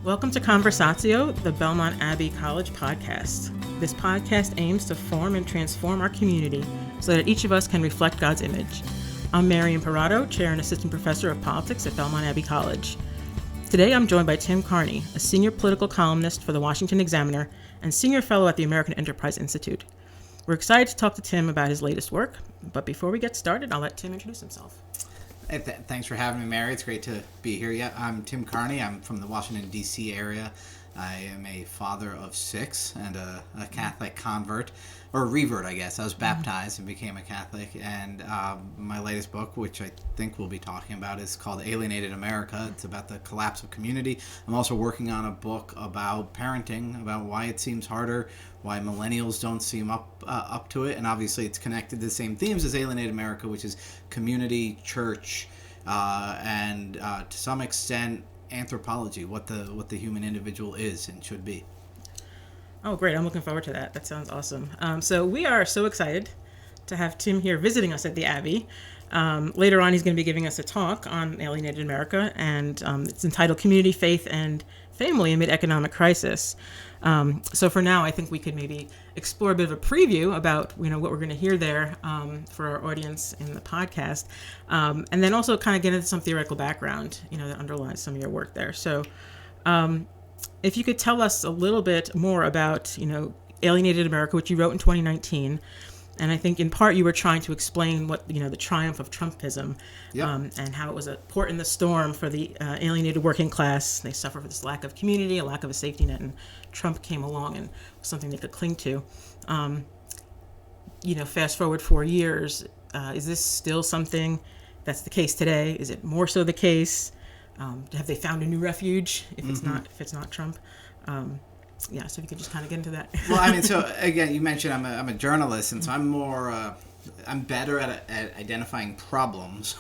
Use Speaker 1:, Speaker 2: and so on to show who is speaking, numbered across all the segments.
Speaker 1: Welcome to Conversatio, the Belmont Abbey College podcast. This podcast aims to form and transform our community so that each of us can reflect God's image. I'm Mary Imparato, Chair and Assistant Professor of Politics at Belmont Abbey College. Today I'm joined by Tim Carney, a Senior Political Columnist for the Washington Examiner and Senior Fellow at the American Enterprise Institute. We're excited to talk to Tim about his latest work, but before we get started, I'll let Tim introduce himself.
Speaker 2: Hey, thanks for having me, Mary. It's great to be here. Yeah, I'm Tim Carney. I'm from the Washington, D.C. area. I am a father of six and a Catholic convert, or revert, I guess. I was baptized and became a Catholic. And my latest book, which I think we'll be talking about, is called Alienated America. It's about the collapse of community. I'm also working on a book about parenting, about why it seems harder, why millennials don't seem up to it. And obviously it's connected to the same themes as Alienated America, which is community, church, and to some extent anthropology, what the human individual is and should be.
Speaker 1: Oh, great. I'm looking forward to that. That sounds awesome. So we are so excited to have Tim here visiting us at the Abbey. Later on, he's going to be giving us a talk on Alienated America, and it's entitled Community, Faith, and Family Amid Economic Crisis. So for now, I think we could maybe explore a bit of a preview about what we're going to hear there for our audience in the podcast, and then also kind of get into some theoretical background, that underlies some of your work there. So if you could tell us a little bit more about, Alienated America, which you wrote in 2019. And I think in part you were trying to explain what, the triumph of Trumpism, and how it was a port in the storm for the alienated working class. They suffer from this lack of community, a lack of a safety net, and Trump came along and was something they could cling to. Fast forward 4 years, is this still something that's the case today? Is it more so the case? Have they found a new refuge if it's not Trump? Yeah, so if you could just kind of get into that.
Speaker 2: Well, so again, you mentioned I'm a journalist, and so I'm better at identifying problems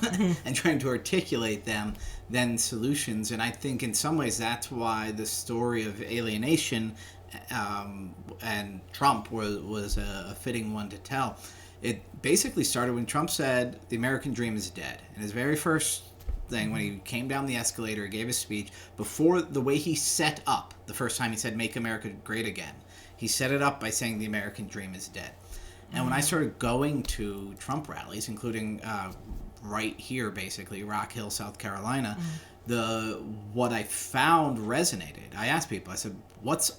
Speaker 2: and trying to articulate them than solutions. And I think in some ways that's why the story of alienation and Trump was a fitting one to tell. It basically started when Trump said the American dream is dead. And his very first thing, when he came down the escalator, gave his speech, before the way he set up the first time he said make America great again, he set it up by saying the American dream is dead. And when I started going to Trump rallies, including right here basically, Rock Hill, South Carolina, what I found resonated. I asked people, I said, what's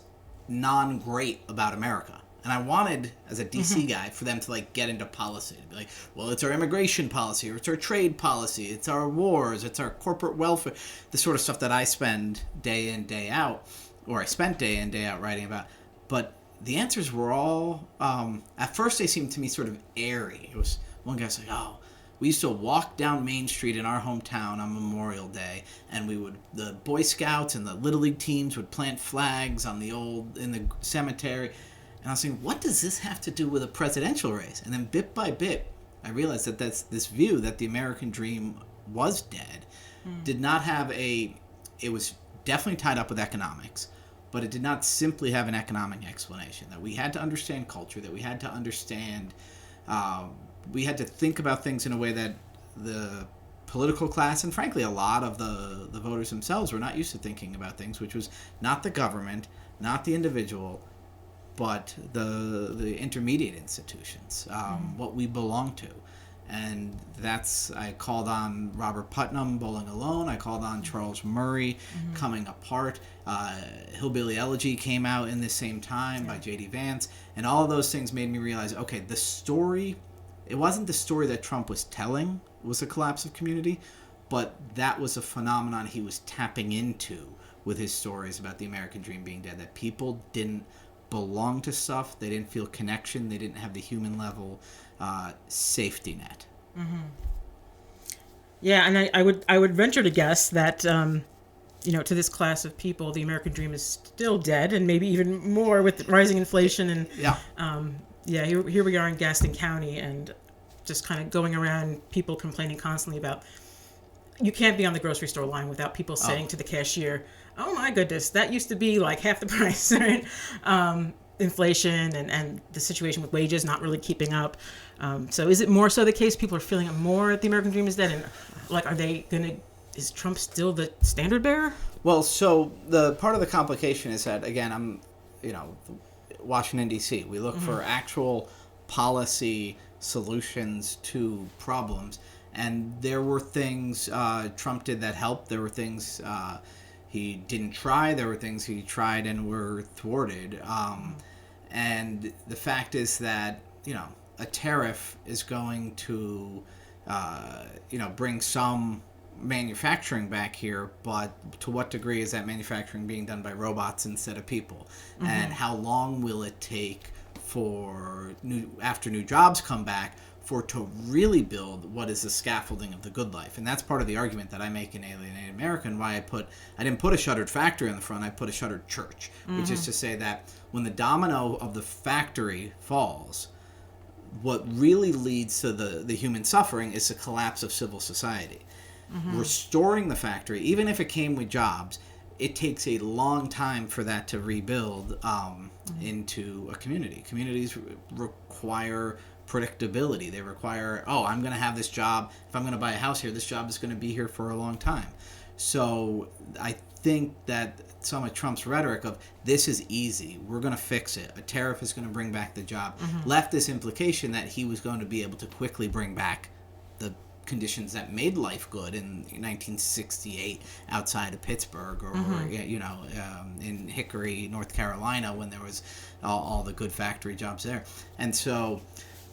Speaker 2: non-great about America? And I wanted, as a D.C. guy, for them to get into policy. To be like, well, it's our immigration policy, or it's our trade policy, it's our wars, it's our corporate welfare, the sort of stuff that I spend day in, day out, or I spent day in, day out writing about. But the answers were all, at first they seemed to me sort of airy. It was, one guy was like, we used to walk down Main Street in our hometown on Memorial Day, and the Boy Scouts and the Little League teams would plant flags in the cemetery. And I was saying, what does this have to do with a presidential race? And then bit by bit, I realized that that's this view that the American dream was dead, did not have it was definitely tied up with economics, but it did not simply have an economic explanation. That we had to understand culture, that we had to understand, we had to think about things in a way that the political class, and frankly a lot of the voters themselves, were not used to thinking about things, which was not the government, not the individual, but the intermediate institutions, what we belong to. And I called on Robert Putnam, Bowling Alone. I called on Charles Murray, Coming Apart. Hillbilly Elegy came out in the same time by J.D. Vance. And all of those things made me realize, okay, the story, it wasn't the story that Trump was telling, was the collapse of community, but that was a phenomenon he was tapping into with his stories about the American dream being dead, that people didn't belong to stuff, they didn't feel connection, they didn't have the human level safety net.
Speaker 1: Yeah, and I would venture to guess that to this class of people, the American dream is still dead, and maybe even more with rising inflation. And here we are in Gaston County, and just kind of going around, people complaining constantly about, you can't be on the grocery store line without people saying to the cashier, oh my goodness, that used to be like half the price, right? Inflation and the situation with wages not really keeping up. So is it more so the case people are feeling it more that the American dream is dead? And are they going to is Trump still the standard bearer?
Speaker 2: Well, so the part of the complication is that, again, I'm, Washington, D.C. We look for actual policy solutions to problems. And there were things Trump did that helped. There were things he didn't try. There were things he tried and were thwarted. And the fact is that, a tariff is going to, bring some manufacturing back here, but to what degree is that manufacturing being done by robots instead of people? And how long will it take for after new jobs come back to really build what is the scaffolding of the good life? And that's part of the argument that I make in Alienated America, and why I didn't put a shuttered factory on the front, I put a shuttered church, which is to say that when the domino of the factory falls, what really leads to the human suffering is the collapse of civil society. Restoring the factory, even if it came with jobs, it takes a long time for that to rebuild into a community. Communities require predictability. They require, I'm going to have this job. If I'm going to buy a house here, this job is going to be here for a long time. So I think that some of Trump's rhetoric of this is easy, we're going to fix it, a tariff is going to bring back the job, left this implication that he was going to be able to quickly bring back the conditions that made life good in 1968 outside of Pittsburgh, or in Hickory, North Carolina, when there was all the good factory jobs there. And so,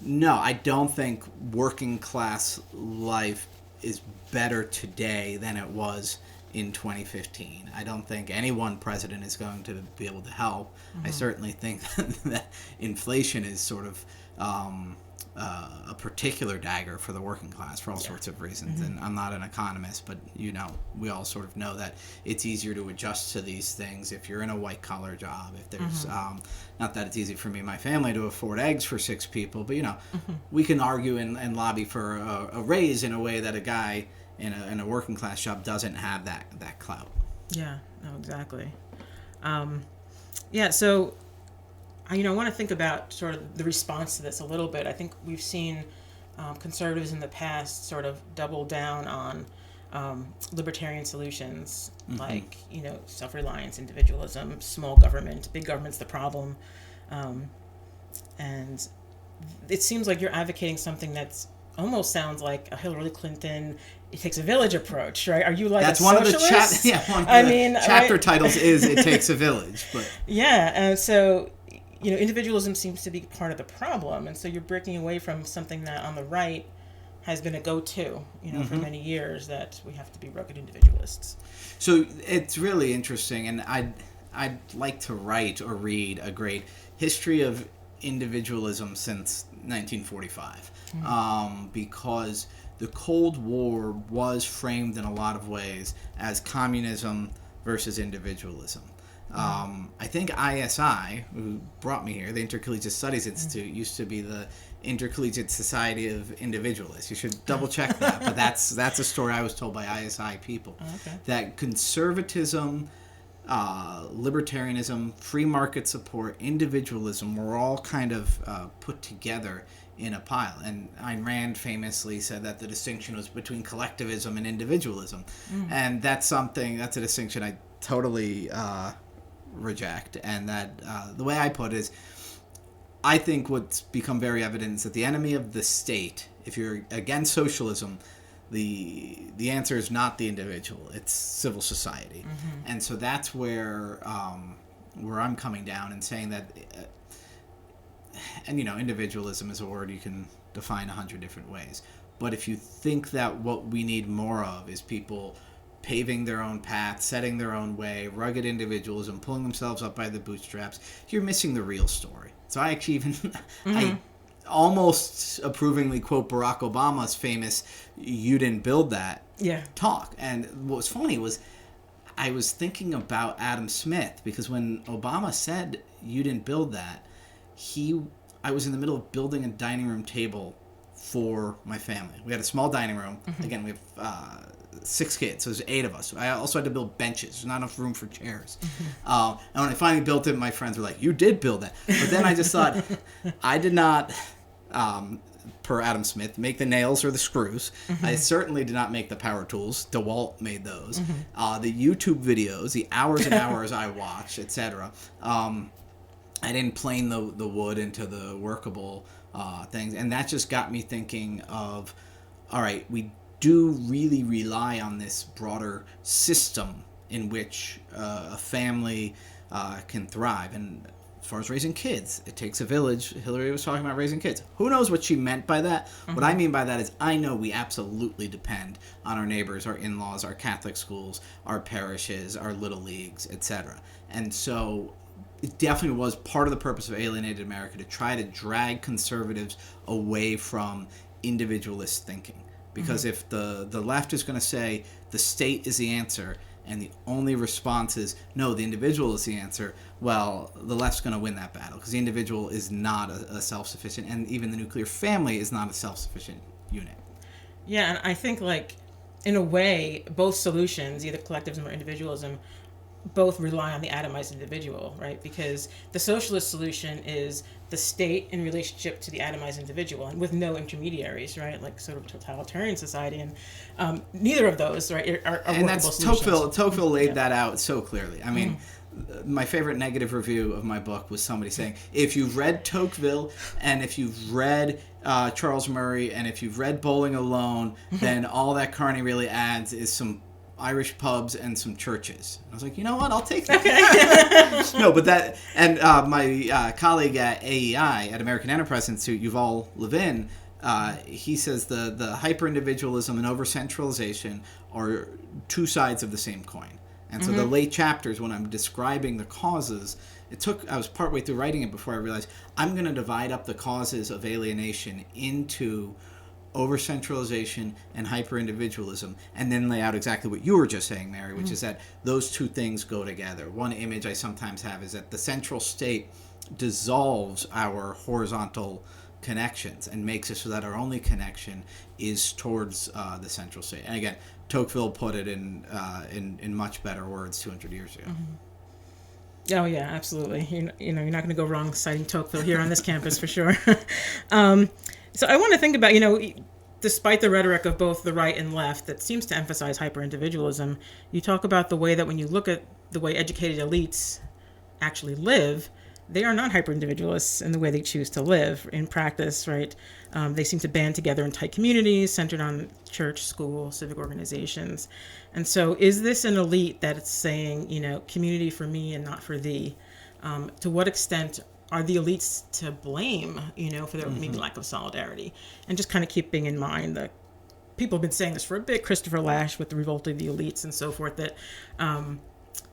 Speaker 2: no, I don't think working class life is better today than it was in 2015. I don't think any one president is going to be able to help. I certainly think that inflation is sort of a particular dagger for the working class for all sorts of reasons. And I'm not an economist, but we all sort of know that it's easier to adjust to these things if you're in a white collar job. If there's not that it's easy for me and my family to afford eggs for 6 people, but we can argue and lobby for a raise in a way that a guy in a working class job doesn't have that clout.
Speaker 1: Yeah, no, exactly. So I want to think about sort of the response to this a little bit. I think we've seen conservatives in the past sort of double down on libertarian solutions, like, self-reliance, individualism, small government. Big government's the problem. And it seems like you're advocating something that's almost sounds like a Hillary Clinton, it takes a village approach, right? Are you like
Speaker 2: that's
Speaker 1: a
Speaker 2: one
Speaker 1: socialist?
Speaker 2: One of the chapter titles is It Takes a Village. But
Speaker 1: yeah, and so individualism seems to be part of the problem, and so you're breaking away from something that on the right has been a go-to, for many years, that we have to be rugged individualists.
Speaker 2: So it's really interesting, and I'd like to write or read a great history of individualism since 1945, because the Cold War was framed in a lot of ways as communism versus individualism. I think ISI, who brought me here, the Intercollegiate Studies Institute, used to be the Intercollegiate Society of Individualists. You should double check that, but that's a story I was told by ISI people. That conservatism, libertarianism, free market support, individualism were all kind of put together in a pile. And Ayn Rand famously said that the distinction was between collectivism and individualism. And that's a distinction I totally reject. And that the way I put it is, I think what's become very evident is that the enemy of the state, if you're against socialism, the answer is not the individual, it's civil society. And so that's where I'm coming down and saying that, individualism is a word you can define 100 different ways. But if you think that what we need more of is people paving their own path, setting their own way, rugged individualism, pulling themselves up by the bootstraps, you're missing the real story. So I actually I almost approvingly quote Barack Obama's famous "You didn't build that" talk. And what was funny was I was thinking about Adam Smith, because when Obama said "You didn't build that," I was in the middle of building a dining room table for my family. We had a small dining room. Again, we have 6 kids, so there's 8 of us. I also had to build benches. There's not enough room for chairs. And when I finally built it, my friends were like, "You did build that." But then I just thought, I did not per Adam Smith, make the nails or the screws. I certainly did not make the power tools. DeWalt made those. The YouTube videos, the hours and hours I watched, etc. I didn't plane the wood into the workable things. And that just got me thinking of, all right, we do really rely on this broader system in which a family can thrive. And as far as raising kids, it takes a village. Hillary was talking about raising kids. Who knows what she meant by that? What I mean by that is I know we absolutely depend on our neighbors, our in-laws, our Catholic schools, our parishes, our little leagues, etc. And so it definitely was part of the purpose of Alienated America to try to drag conservatives away from individualist thinking. Because if the left is going to say the state is the answer and the only response is, no, the individual is the answer, well, the left's going to win that battle because the individual is not a self-sufficient, and even the nuclear family is not a self-sufficient unit.
Speaker 1: Yeah, and I think, like, in a way, both solutions, either collectivism or individualism, both rely on the atomized individual, right? Because the socialist solution is the state in relationship to the atomized individual and with no intermediaries, right? Like sort of totalitarian society. And neither of those, right, are
Speaker 2: and
Speaker 1: workable
Speaker 2: that's
Speaker 1: solutions.
Speaker 2: Tocqueville laid that out so clearly. I mean, my favorite negative review of my book was somebody saying, if you've read Tocqueville and if you've read Charles Murray and if you've read Bowling Alone, then all that Carney really adds is some Irish pubs and some churches. I was like, you know what? I'll take that. No, but that, and my colleague at AEI, at American Enterprise Institute, Yuval Levin, he says the hyper-individualism and over-centralization are two sides of the same coin. And so the late chapters, when I'm describing the causes, I was partway through writing it before I realized I'm going to divide up the causes of alienation into over-centralization and hyper-individualism, and then lay out exactly what you were just saying, Mary, which is that those two things go together. One image I sometimes have is that the central state dissolves our horizontal connections and makes it so that our only connection is towards the central state. And again, Tocqueville put it in much better words 200 years ago.
Speaker 1: Oh yeah, absolutely. You're not going to go wrong citing Tocqueville here on this campus for sure. So I want to think about, despite the rhetoric of both the right and left that seems to emphasize hyper-individualism, you talk about the way that when you look at the way educated elites actually live, they are not hyper-individualists in the way they choose to live in practice, right? They seem to band together in tight communities centered on church, school, civic organizations. And so is this an elite that it's saying, community for me and not for thee? To what extent are the elites to blame, for their maybe lack of solidarity? And just kind of keeping in mind that people have been saying this for a bit, Christopher Lasch with the revolt of the elites and so forth, that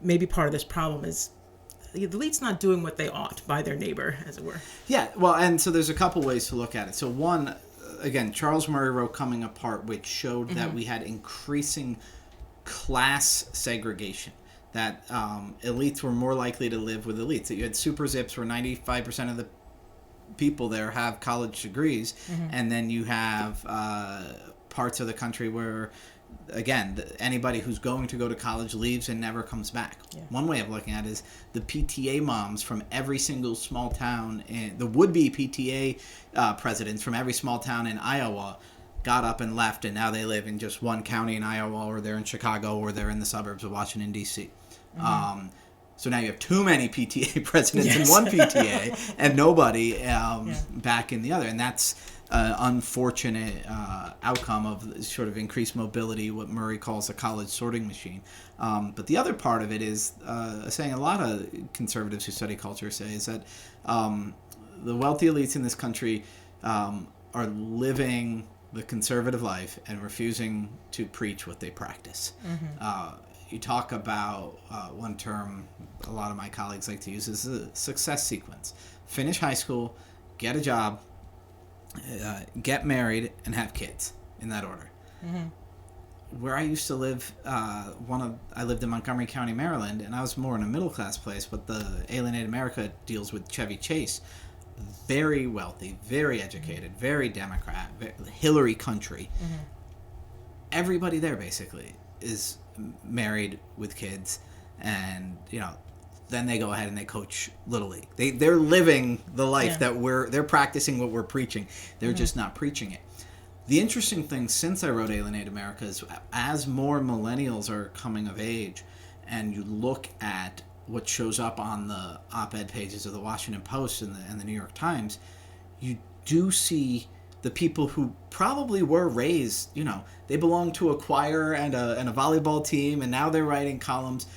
Speaker 1: maybe part of this problem is the elites not doing what they ought by their neighbor, as it were.
Speaker 2: Yeah, well, and so there's a couple ways to look at it. So one, again, Charles Murray wrote Coming Apart, which showed that we had increasing class segregation. That elites were more likely to live with elites. That you had super zips where 95% of the people there have college degrees, and then you have parts of the country where, again, anybody who's going to go to college leaves and never comes back. Yeah. One way of looking at it is the PTA moms from every single small town, the would-be PTA presidents from every small town in Iowa got up and left, and now they live in just one county in Iowa, or they're in Chicago, or they're in the suburbs of Washington, D.C. So now you have too many PTA presidents in one PTA and nobody back in the other. And that's an unfortunate outcome of sort of increased mobility, what Murray calls a college sorting machine. But the other part of it is saying a lot of conservatives who study culture say is that the wealthy elites in this country are living the conservative life and refusing to preach what they practice. You talk about one term a lot of my colleagues like to use is the success sequence. Finish high school, get a job, get married, and have kids, in that order. Where I used to live, I lived in Montgomery County, Maryland, and I was more in a middle-class place, but the Alienated America deals with Chevy Chase. Very wealthy, very educated, very Democrat, Hillary country. Everybody there, basically, is married with kids, and then they go ahead and they coach Little League. They're living the life that they're practicing what we're preaching. They're just not preaching it. The interesting thing since I wrote Alienate America is as more millennials are coming of age and you look at what shows up on the op-ed pages of the Washington Post and the New York Times, you do see the people who probably were raised, they belong to a choir and a volleyball team, and now they're writing columns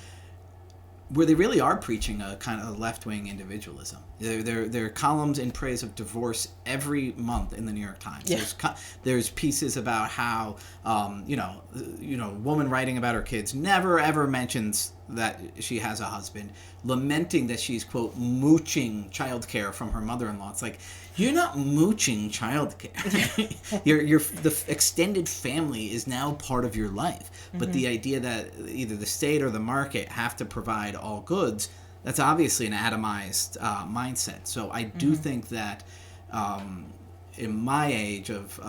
Speaker 2: where they really are preaching a kind of left-wing individualism. There are columns in praise of divorce every month in the New York Times. Yeah. There's pieces about how, woman writing about her kids never ever mentions that she has a husband, lamenting that she's, quote, mooching childcare from her mother-in-law. It's like, you're not mooching childcare. The extended family is now part of your life. But the idea that either the state or the market have to provide all goods, that's obviously an atomized mindset. So I do think that in my age of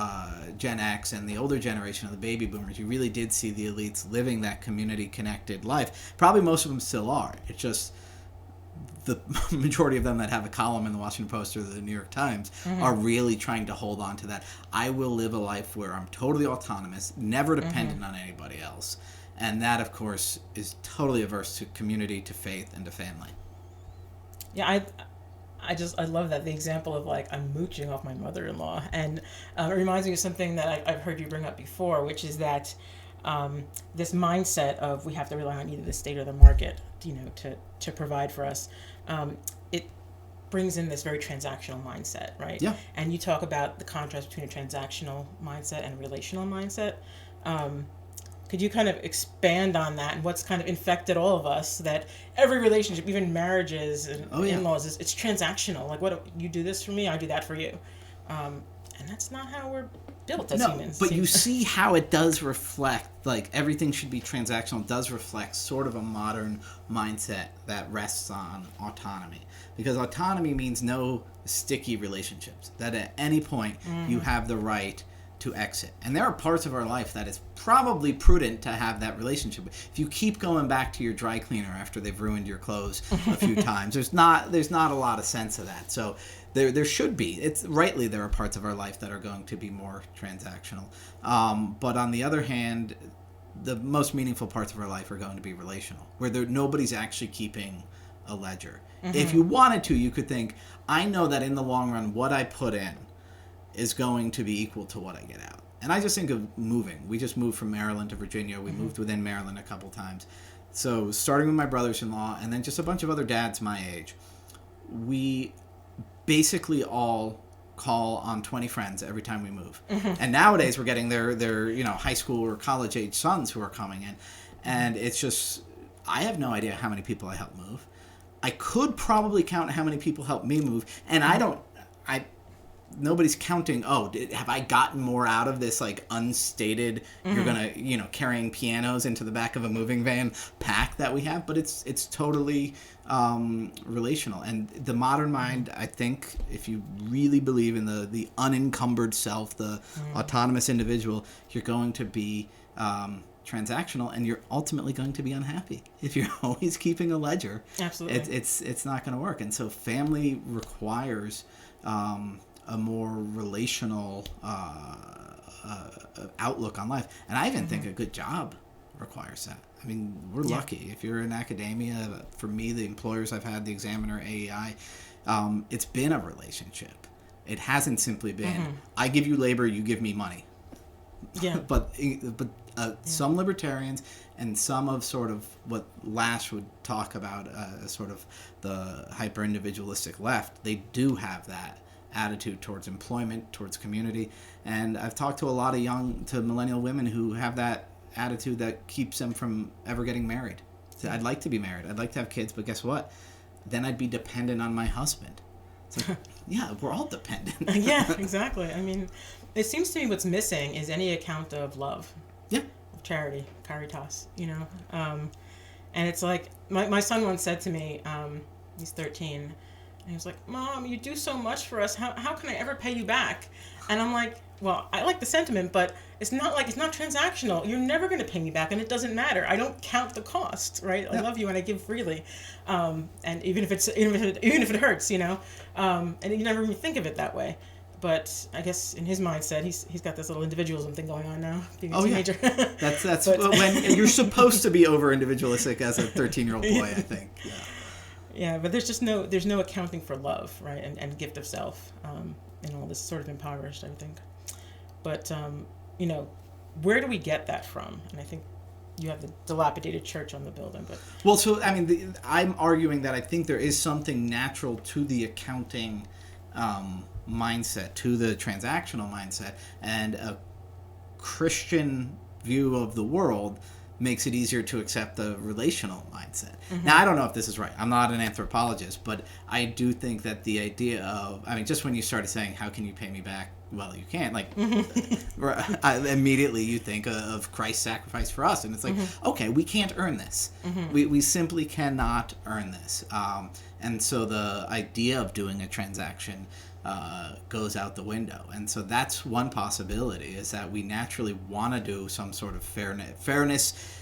Speaker 2: Gen X and the older generation of the baby boomers, you really did see the elites living that community-connected life. Probably most of them still are. It's just the majority of them that have a column in the Washington Post or the New York Times are really trying to hold on to that. I will live a life where I'm totally autonomous, never dependent on anybody else. And that, of course, is totally averse to community, to faith, and to family.
Speaker 1: Yeah, I love that, the example of, like, I'm mooching off my mother-in-law. And it reminds me of something that I've heard you bring up before, which is that this mindset of we have to rely on either the state or the market, to provide for us. It brings in this very transactional mindset, right?
Speaker 2: Yeah.
Speaker 1: And you talk about the contrast between a transactional mindset and a relational mindset. Could you kind of expand on that and what's kind of infected all of us, that every relationship, even marriages and in-laws, it's transactional. Like, what, you do this for me, I do that for you. And that's not how we're built as humans.
Speaker 2: But you see how it does reflect, like, everything should be transactional. It does reflect sort of a modern mindset that rests on autonomy. Because autonomy means no sticky relationships. That at any point you have the right to exit. And there are parts of our life that it's probably prudent to have that relationship. If you keep going back to your dry cleaner after they've ruined your clothes a few times, there's not a lot of sense of that. So there should be. It's rightly there are parts of our life that are going to be more transactional. But on the other hand, the most meaningful parts of our life are going to be relational, where nobody's actually keeping a ledger. If you wanted to, you could think, I know that in the long run, what I put in is going to be equal to what I get out. And I just think of moving. We just moved from Maryland to Virginia. We moved within Maryland a couple times. So starting with my brothers-in-law and then just a bunch of other dads my age, we basically all call on 20 friends every time we move. And nowadays we're getting their high school or college age sons who are coming in. And it's just, I have no idea how many people I help move. I could probably count how many people help me move. And nobody's counting, have I gotten more out of this, like, unstated, you're gonna, carrying pianos into the back of a moving van pack that we have, but it's totally relational. And the modern mind, I think, if you really believe in the unencumbered self, the autonomous individual, you're going to be transactional, and you're ultimately going to be unhappy if you're always keeping a ledger.
Speaker 1: Absolutely.
Speaker 2: It's not going to work. And so family requires a more relational outlook on life. And I even think a good job requires that. I mean, we're lucky. If you're in academia, for me, the employers I've had, the Examiner, AEI, it's been a relationship. It hasn't simply been, I give you labor, you give me money.
Speaker 1: Yeah.
Speaker 2: But some libertarians and some of sort of what Lash would talk about, sort of the hyper-individualistic left, they do have that attitude towards employment, towards community. And I've talked to a lot of millennial women who have that attitude that keeps them from ever getting married. So I'd like to be married. I'd like to have kids, but guess what? Then I'd be dependent on my husband. It's like, yeah, we're all dependent.
Speaker 1: Yeah, exactly. I mean, it seems to me what's missing is any account of love.
Speaker 2: Yeah.
Speaker 1: Of charity, caritas, And it's like, my son once said to me, he's 13, And he was like, Mom, you do so much for us. How can I ever pay you back? And I'm like, well, I like the sentiment, but it's not transactional. You're never going to pay me back, and it doesn't matter. I don't count the cost, right? I love you and I give freely, and even if it hurts, and you never even think of it that way. But I guess in his mindset, he's got this little individualism thing going on now, being a teenager.
Speaker 2: Yeah. That's when you're supposed to be over individualistic as a 13-year-old boy, I think. Yeah.
Speaker 1: Yeah, but there's no accounting for love, right, and gift of self, and all this sort of impoverished, I think. But where do we get that from? And I think you have the dilapidated church on the building, but
Speaker 2: well, so I mean, I'm arguing that I think there is something natural to the accounting mindset, to the transactional mindset, and a Christian view of the world makes it easier to accept the relational mindset. Mm-hmm. Now, I don't know if this is right. I'm not an anthropologist, but I do think that the idea of, I mean, just when you started saying, how can you pay me back? Well, you can't. Like, immediately you think of Christ's sacrifice for us. And it's like, okay, we can't earn this. We simply cannot earn this. And so the idea of doing a transaction goes out the window. And so that's one possibility, is that we naturally want to do some sort of fairness,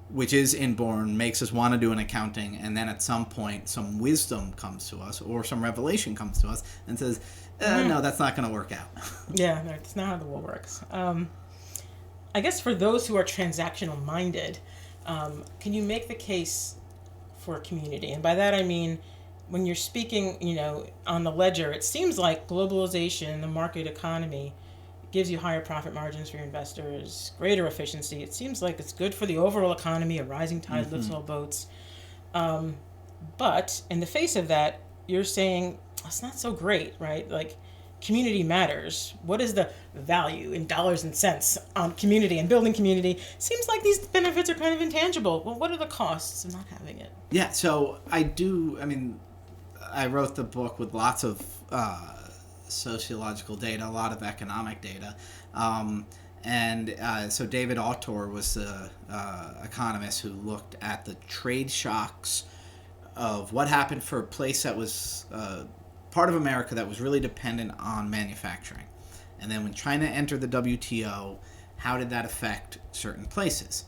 Speaker 2: which is inborn, makes us want to do an accounting, and then at some point some wisdom comes to us or some revelation comes to us and says, no, that's not going to work out.
Speaker 1: Yeah, that's not how the world works. I guess for those who are transactional minded, can you make the case for community? And by that I mean, when you're speaking, on the ledger, it seems like globalization, the market economy, gives you higher profit margins for your investors, greater efficiency. It seems like it's good for the overall economy. A rising tide lifts all boats. But in the face of that, you're saying it's not so great, right? Like, community matters. What is the value in dollars and cents on community and building community? Seems like these benefits are kind of intangible. Well, what are the costs of not having it?
Speaker 2: Yeah, so I wrote the book with lots of sociological data, a lot of economic data. So David Autor was the economist who looked at the trade shocks of what happened for a place that was part of America that was really dependent on manufacturing. And then when China entered the WTO, how did that affect certain places?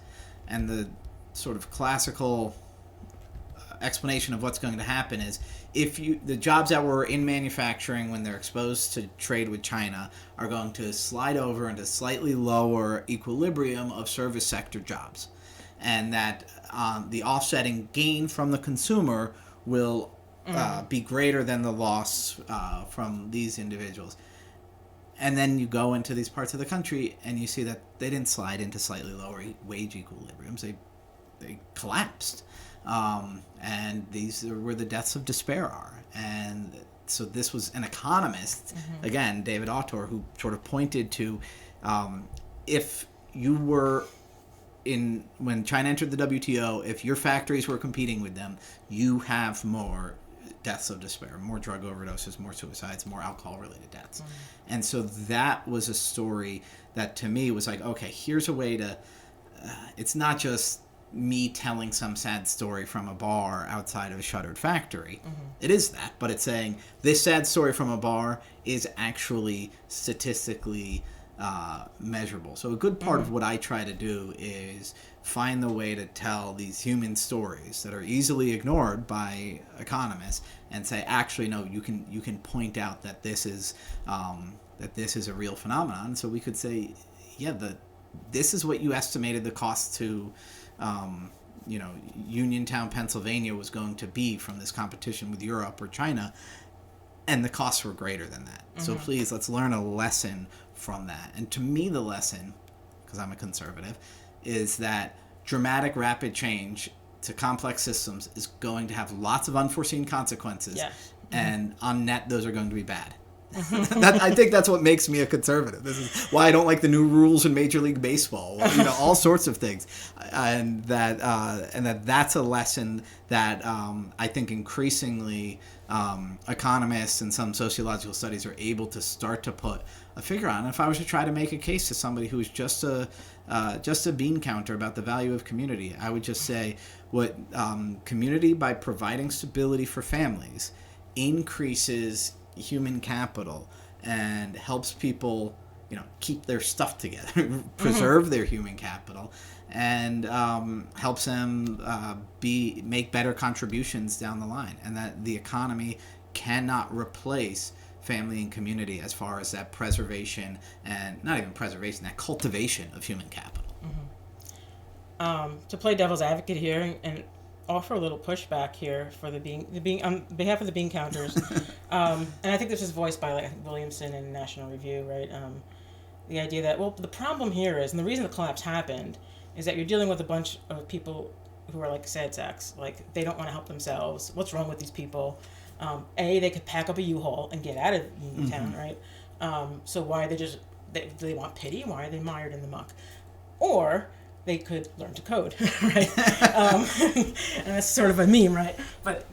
Speaker 2: And the sort of classical explanation of what's going to happen is, the jobs that were in manufacturing when they're exposed to trade with China are going to slide over into slightly lower equilibrium of service sector jobs, and that the offsetting gain from the consumer will be greater than the loss from these individuals. And then you go into these parts of the country and you see that they didn't slide into slightly lower wage equilibriums. They collapsed. And these are where the deaths of despair are. And so this was an economist, again, David Autor, who sort of pointed to, if you were when China entered the WTO, if your factories were competing with them, you have more deaths of despair, more drug overdoses, more suicides, more alcohol-related deaths. And so that was a story that to me was like, okay, here's a way to, it's not just me telling some sad story from a bar outside of a shuttered factory. It is that, but it's saying this sad story from a bar is actually statistically measurable. So a good part of what I try to do is find the way to tell these human stories that are easily ignored by economists and say, actually, no, you can point out that this is a real phenomenon. So we could say, yeah, this is what you estimated the cost to Uniontown, Pennsylvania was going to be from this competition with Europe or China, and the costs were greater than that. So please, let's learn a lesson from that. And to me, the lesson, because I'm a conservative, is that dramatic, rapid change to complex systems is going to have lots of unforeseen consequences, and on net, those are going to be bad. I think that's what makes me a conservative. This is why I don't like the new rules in Major League Baseball. All sorts of things, and that's a lesson that I think increasingly economists and some sociological studies are able to start to put a figure on. If I was to try to make a case to somebody who is just a bean counter about the value of community, I would just say what community, by providing stability for families, increases human capital and helps people, keep their stuff together, preserve their human capital, and helps them make better contributions down the line, and that the economy cannot replace family and community as far as that preservation, and not even preservation, that cultivation of human capital.
Speaker 1: To play devil's advocate here and offer a little pushback here for the being on behalf of the bean counters, and I think this is voiced by like Williamson in National Review, right? The idea that, well, the problem here is, and the reason the collapse happened, is that you're dealing with a bunch of people who are like sad sacks. Like, they don't want to help themselves. What's wrong with these people? They could pack up a U-Haul and get out of Uniontown, right? So why do they want pity? Why are they mired in the muck? Or they could learn to code, right? And that's sort of a meme, right? But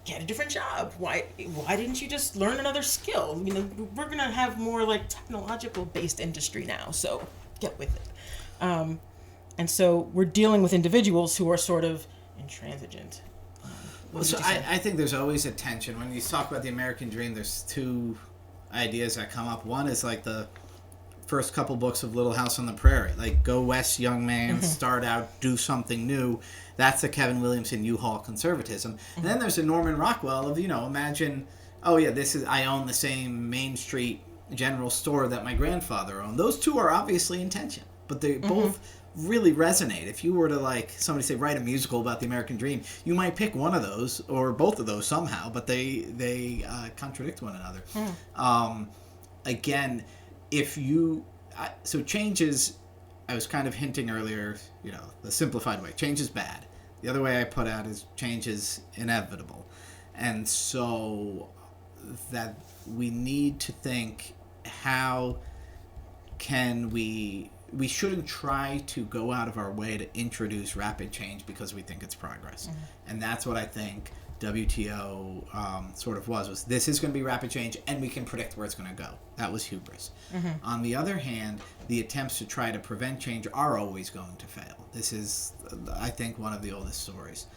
Speaker 1: get a different job. Why didn't you just learn another skill? We're going to have more like technological based industry now, so get with it. And so we're dealing with individuals who are sort of intransigent.
Speaker 2: So I think there's always a tension. When you talk about the American dream, there's two ideas that come up. One is like the first couple books of Little House on the Prairie, like go west, young man, start out, do something new. That's the Kevin Williamson U-Haul conservatism. And then there's a Norman Rockwell of, imagine, oh yeah, I own the same Main Street general store that my grandfather owned. Those two are obviously in tension, but they both really resonate. If you were to somebody say write a musical about the American dream, you might pick one of those or both of those somehow, but they contradict one another. Again, so change is, I was kind of hinting earlier, the simplified way. Change is bad. The other way I put out is change is inevitable. And so that we need to think, how can we shouldn't try to go out of our way to introduce rapid change because we think it's progress. And that's what I think WTO sort of was this is going to be rapid change and we can predict where it's going to go. That was hubris. On the other hand, the attempts to try to prevent change are always going to fail. This is, I think, one of the oldest stories.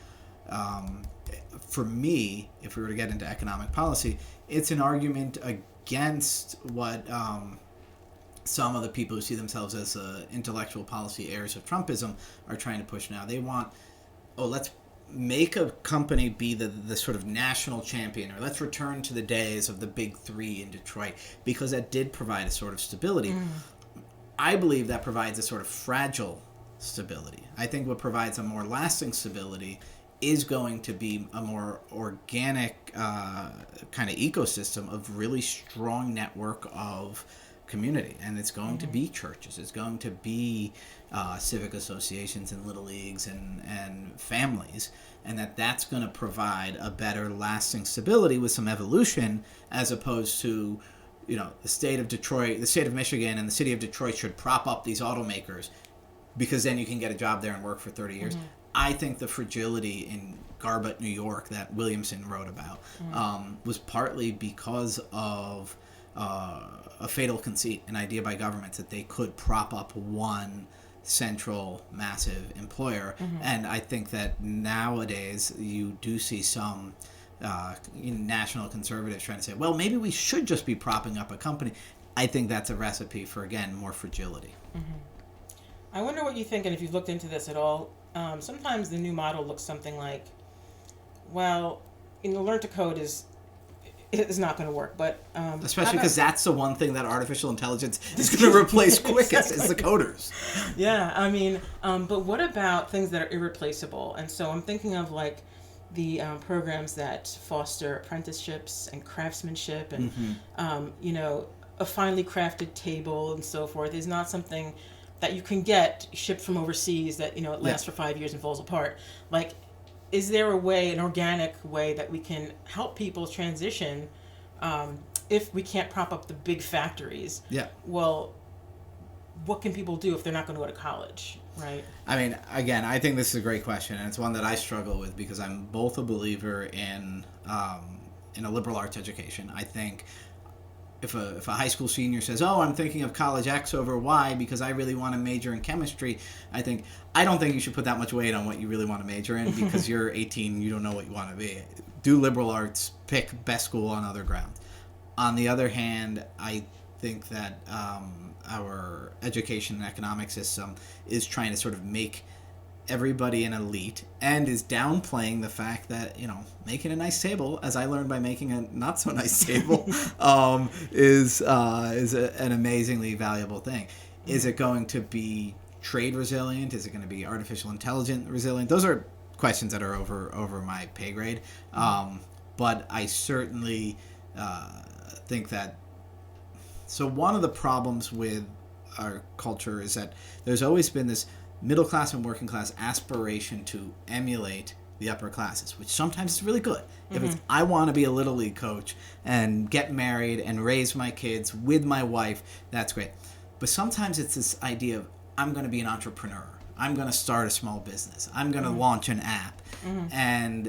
Speaker 2: For me, if we were to get into economic policy, it's an argument against what some of the people who see themselves as intellectual policy heirs of Trumpism are trying to push now. They want, let's make a company be the sort of national champion, or let's return to the days of the big three in Detroit, because that did provide a sort of stability. I believe that provides a sort of fragile stability. I think what provides a more lasting stability is going to be a more organic kind of ecosystem of really strong network of community, and it's going to be churches, it's going to be civic associations and little leagues and families, and that's going to provide a better lasting stability with some evolution, as opposed to the state of Detroit, the state of Michigan, and the city of Detroit should prop up these automakers because then you can get a job there and work for 30 years. I think the fragility in Garbutt, New York, that Williamson wrote about was partly because of a fatal conceit, an idea by governments that they could prop up one central massive employer. And I think that nowadays you do see some national conservatives trying to say, well, maybe we should just be propping up a company. I think that's a recipe for, again, more fragility.
Speaker 1: I wonder what you think, and if you've looked into this at all. Sometimes the new model looks something like, well, learn to code is not going to work, but
Speaker 2: especially because that's the one thing that artificial intelligence is going to replace quickest is the coders.
Speaker 1: Yeah, I mean, but what about things that are irreplaceable? And so I'm thinking of like the programs that foster apprenticeships and craftsmanship, and a finely crafted table and so forth is not something that you can get shipped from overseas that it lasts for 5 years and falls apart. Like, is there a way, an organic way, that we can help people transition if we can't prop up the big factories?
Speaker 2: Yeah.
Speaker 1: Well, what can people do if they're not going to go to college, right?
Speaker 2: I mean, again, I think this is a great question, and it's one that I struggle with because I'm both a believer in a liberal arts education. I think if a high school senior says, I'm thinking of college X over Y because I really want to major in chemistry, I don't think you should put that much weight on what you really want to major in because you're 18, you don't know what you want to be. do liberal arts, pick best school on other grounds. On the other hand, I think that our education and economic system is trying to sort of make everybody an elite and is downplaying the fact that, making a nice table, as I learned by making a not so nice table, is an amazingly valuable thing. Is it going to be trade resilient? Is it going to be artificial intelligence resilient? Those are questions that are over my pay grade. But I certainly think that. So one of the problems with our culture is that there's always been this middle class and working class aspiration to emulate the upper classes, which sometimes is really good. If it's, I want to be a little league coach and get married and raise my kids with my wife, that's great. But sometimes it's this idea of, I'm going to be an entrepreneur. I'm going to start a small business. I'm going to launch an app. And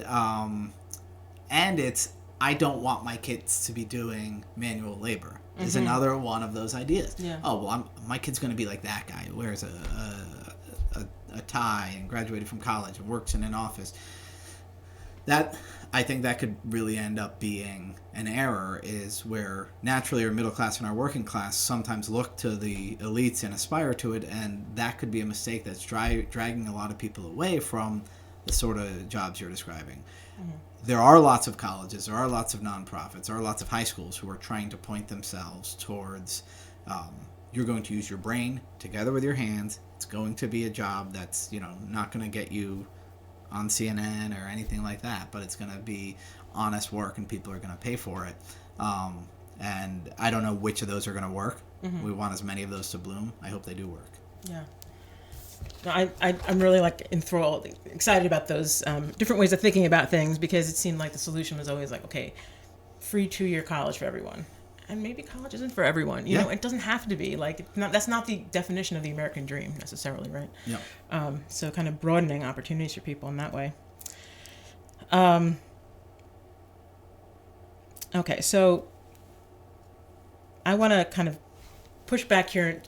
Speaker 2: it's, I don't want my kids to be doing manual labor. Is another one of those ideas.
Speaker 1: Yeah.
Speaker 2: Oh, well, my kid's going to be like that guy who wears a tie and graduated from college and works in an office. I think that could really end up being an error, is where naturally our middle class and our working class sometimes look to the elites and aspire to it, and that could be a mistake that's dragging a lot of people away from the sort of jobs you're describing. There are lots of colleges, there are lots of nonprofits, there are lots of high schools who are trying to point themselves towards you're going to use your brain together with your hands. It's going to be a job that's, not going to get you on CNN or anything like that, but it's going to be honest work and people are going to pay for it. And I don't know which of those are going to work. We want as many of those to bloom. I hope they do work.
Speaker 1: Yeah. No, I'm really enthralled, excited about those different ways of thinking about things, because it seemed like the solution was always okay, free 2-year college for everyone. And maybe college isn't for everyone. You know, it doesn't have to be. That's not the definition of the American dream necessarily, right?
Speaker 2: Yeah.
Speaker 1: So kind of broadening opportunities for people in that way. Okay, so I want to kind of push back here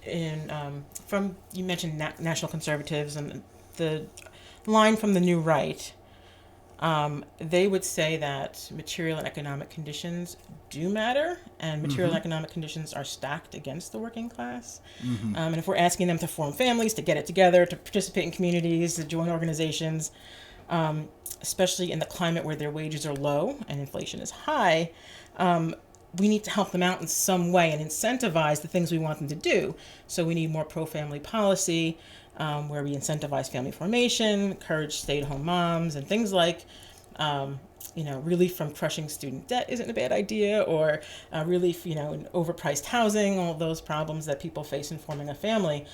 Speaker 1: from, you mentioned national conservatives and the line from the New Right. They would say that material and economic conditions do matter, and material and economic conditions are stacked against the working class. And if we're asking them to form families, to get it together, to participate in communities, to join organizations, especially in the climate where their wages are low and inflation is high, we need to help them out in some way and incentivize the things we want them to do. So we need more pro-family policy, where we incentivize family formation, encourage stay-at-home moms, and things like, relief from crushing student debt isn't a bad idea, or relief, in overpriced housing, all those problems that people face in forming a family.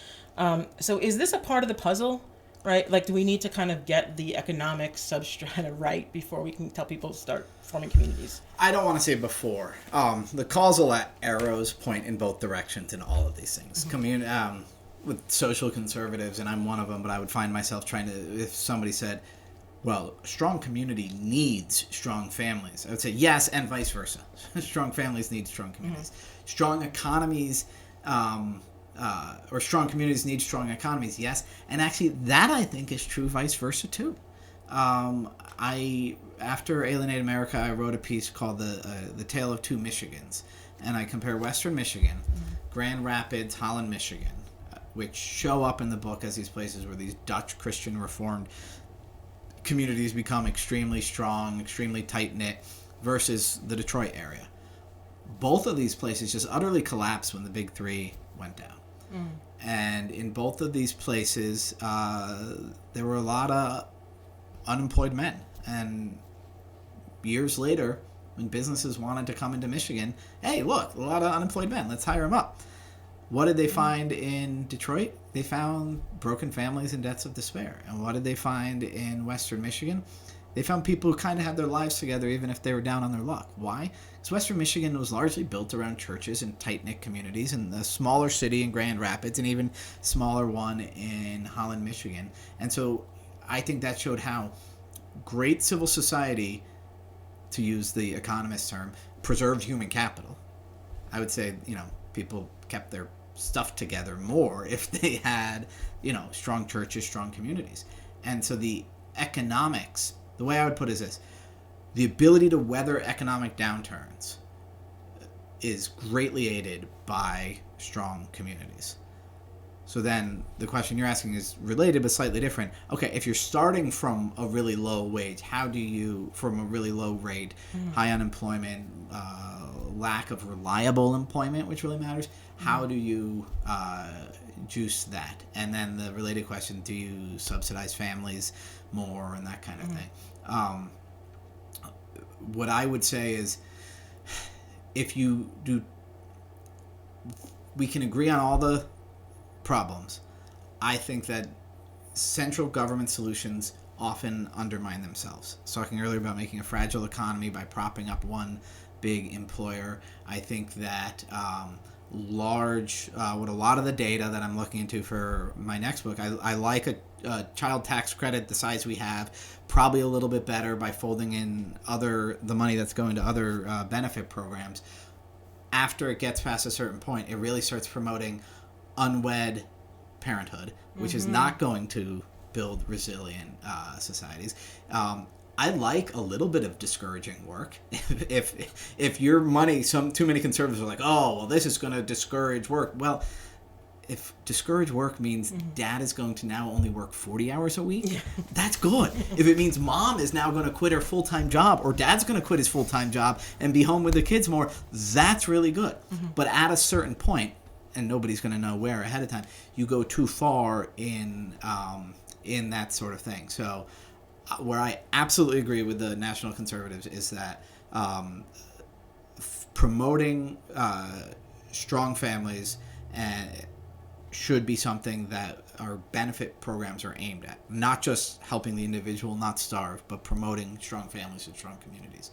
Speaker 1: So is this a part of the puzzle, right? Do we need to kind of get the economic substrata right before we can tell people to start forming communities?
Speaker 2: I don't want to say before. The causal arrows point in both directions in all of these things. With social conservatives, and I'm one of them, but I would find myself trying to, if somebody said, well, a strong community needs strong families, I would say yes, and vice versa. Strong families need strong communities. Strong economies, or strong communities need strong economies, yes. And actually, that I think is true vice versa too. After Alienated America, I wrote a piece called The Tale of Two Michigans, and I compare Western Michigan, Grand Rapids, Holland, Michigan, which show up in the book as these places where these Dutch Christian Reformed communities become extremely strong, extremely tight-knit, versus the Detroit area. Both of these places just utterly collapsed when the Big Three went down. And in both of these places, there were a lot of unemployed men. And years later, when businesses wanted to come into Michigan, hey, look, a lot of unemployed men, let's hire them up. What did they find in Detroit? They found broken families and deaths of despair. And what did they find in Western Michigan? They found people who kind of had their lives together even if they were down on their luck. Why? Because Western Michigan was largely built around churches and tight-knit communities, and the smaller city in Grand Rapids, and even smaller one in Holland, Michigan. And so I think that showed how great civil society, to use the economist term, preserved human capital. I would say, people kept their stuff together more if they had, strong churches, strong communities. And so the economics, the way I would put it is this: the ability to weather economic downturns is greatly aided by strong communities. So then the question you're asking is related but slightly different. Okay, if you're starting from a really low wage, how do you, from a really low rate, high unemployment, lack of reliable employment, which really matters, how do you juice that? And then the related question, do you subsidize families more and that kind of thing? What I would say is, if you do, we can agree on all the problems. I think that central government solutions often undermine themselves. I was talking earlier about making a fragile economy by propping up one big employer. I think that with a lot of the data that I'm looking into for my next book, I like a child tax credit the size we have, probably a little bit better by folding in the money that's going to other benefit programs. After it gets past a certain point, it really starts promoting unwed parenthood, which is not going to build resilient societies. I like a little bit of discouraging work. If your money, too many conservatives are like, oh, well, this is going to discourage work. Well, if discourage work means dad is going to now only work 40 hours a week, that's good. If it means mom is now going to quit her full-time job, or dad's going to quit his full-time job and be home with the kids more, that's really good. But at a certain point, and nobody's going to know where ahead of time, you go too far in that sort of thing. So where I absolutely agree with the national conservatives is that promoting strong families should be something that our benefit programs are aimed at. Not just helping the individual not starve, but promoting strong families and strong communities.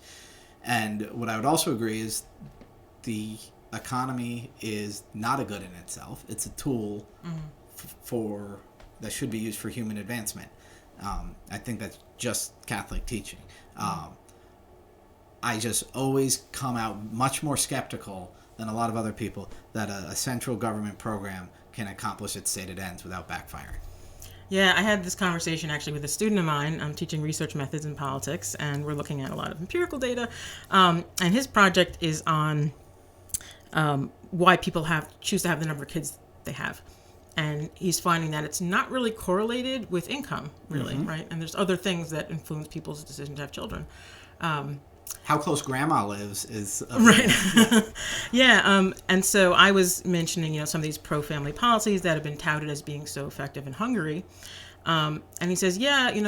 Speaker 2: And what I would also agree is the economy is not a good in itself. It's a tool that should be used for human advancement. I think that's just Catholic teaching. I just always come out much more skeptical than a lot of other people that a central government program can accomplish its stated ends without backfiring.
Speaker 1: Yeah, I had this conversation actually with a student of mine. I'm teaching research methods in politics, and we're looking at a lot of empirical data. And his project is on why people choose to have the number of kids they have. And he's finding that it's not really correlated with income, really, right? And there's other things that influence people's decision to have children.
Speaker 2: How close grandma lives is
Speaker 1: right. Yeah. And so I was mentioning, some of these pro-family policies that have been touted as being so effective in Hungary. And he says,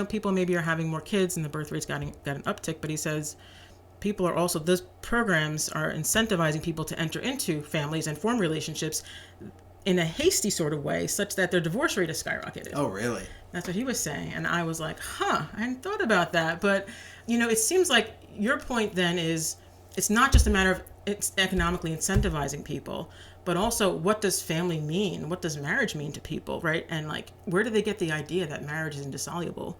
Speaker 1: people maybe are having more kids and the birth rate's got an uptick, but he says people are also, those programs are incentivizing people to enter into families and form relationships in a hasty sort of way, such that their divorce rate is skyrocketed.
Speaker 2: Oh, really?
Speaker 1: That's what he was saying. And I was like, I hadn't thought about that. But, it seems like your point then is it's not just a matter of it's economically incentivizing people, but also what does family mean? What does marriage mean to people, right? And where do they get the idea that marriage is indissoluble?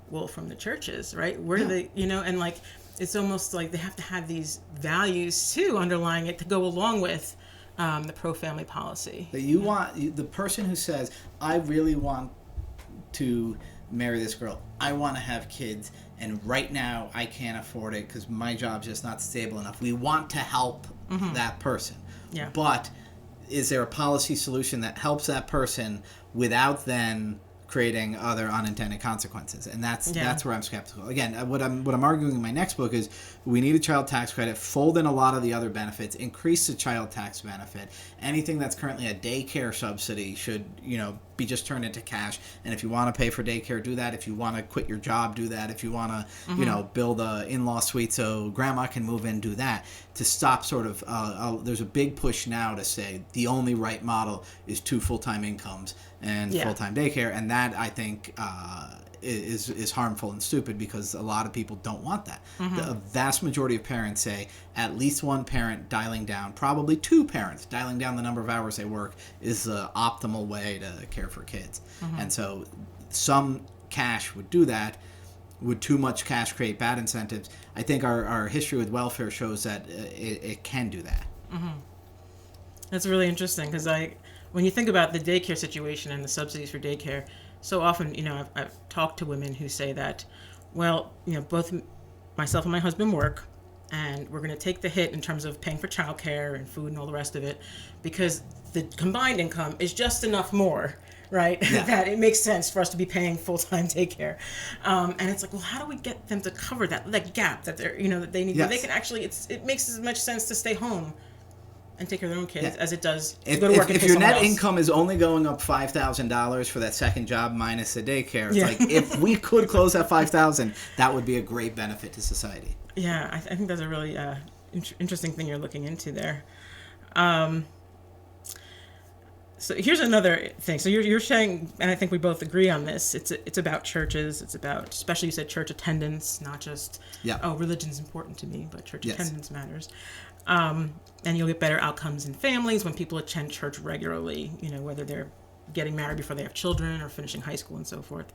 Speaker 1: Well, from the churches, right? Where do they, and it's almost like they have to have these values too underlying it to go along with the pro-family policy.
Speaker 2: That you want, the person who says, I really want to marry this girl, I want to have kids, and right now I can't afford it because my job's just not stable enough. We want to help that person. Yeah. But is there a policy solution that helps that person without then creating other unintended consequences? And that's where I'm skeptical. Again, what I'm arguing in my next book is we need a child tax credit, fold in a lot of the other benefits, increase the child tax benefit. Anything that's currently a daycare subsidy should, be just turned into cash. And if you want to pay for daycare, do that. If you want to quit your job, do that. If you want to, build a in-law suite so grandma can move in, do that. To stop sort of, there's a big push now to say the only right model is 2 full-time incomes and full-time daycare, and that I think is harmful and stupid because a lot of people don't want that. The vast majority of parents say at least one parent dialing down, probably 2 parents dialing down the number of hours they work is the optimal way to care for kids. And so some cash would do that. Would too much cash create bad incentives? I think our history with welfare shows that it can do that.
Speaker 1: That's really interesting because when you think about the daycare situation and the subsidies for daycare, so often, I've talked to women who say that, well, both myself and my husband work, and we're going to take the hit in terms of paying for childcare and food and all the rest of it, because the combined income is just enough more, right?
Speaker 2: Yeah.
Speaker 1: That it makes sense for us to be paying full-time daycare. And it's like, well, how do we get them to cover that gap that they're, that they need?
Speaker 2: Yes.
Speaker 1: They can actually, it makes as much sense to stay home and take care of their own kids as it does to
Speaker 2: If,
Speaker 1: go to work and
Speaker 2: if
Speaker 1: pay
Speaker 2: your
Speaker 1: someone
Speaker 2: net
Speaker 1: else.
Speaker 2: income is only going up $5,000 for that second job minus the daycare, it's
Speaker 1: Yeah.
Speaker 2: like, if we could close that $5,000, that would be a great benefit to society.
Speaker 1: Yeah, I think that's a really interesting thing you're looking into there. So here's another thing. So you're saying, and I think we both agree on this. It's about churches. It's about, especially you said church attendance, not just religion's important to me, but church attendance matters. And you'll get better outcomes in families when people attend church regularly. Whether they're getting married before they have children or finishing high school and so forth.